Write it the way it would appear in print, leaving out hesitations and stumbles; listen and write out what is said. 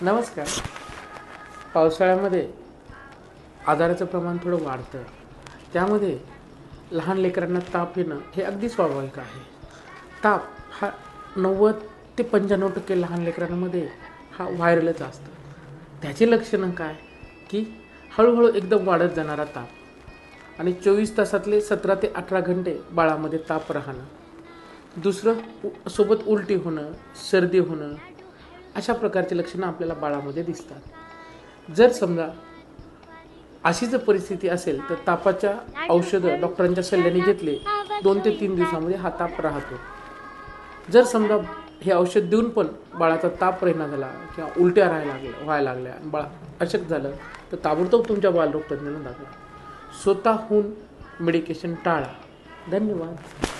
नमस्कार. पावसाळ्यामध्ये आजाराचं प्रमाण थोडं वाढतं. त्यामध्ये लहान लेकरांना ताप येणं हे अगदी स्वाभाविक आहे. ताप हा 90 ते 95% लहान लेकरांमध्ये हा व्हायरलच असतो. त्याची लक्षणं काय की हळूहळू एकदम वाढत जाणारा ताप आणि 24 तासातले 17 ते 18 घंटे बाळामध्ये ताप राहणं. दुसरं सोबत उलटी होणं, सर्दी होणं, अशा प्रकारची लक्षणं आपल्याला बाळामध्ये दिसतात. जर समजा अशी जर परिस्थिती असेल तर तापाच्या औषधं डॉक्टरांच्या सल्ल्याने घेतले 2 ते 3 दिवसामध्ये हा ताप राहतो. जर समजा हे औषध देऊन पण बाळाचा ताप राहिना झाला किंवा उलट्या व्हायला लागल्या आणि बाळ अशक्त झालं तर ताबडतोब तुमच्या बालरोगतज्ञाला दाखवा. स्वतःहून मेडिकेशन टाळा. धन्यवाद.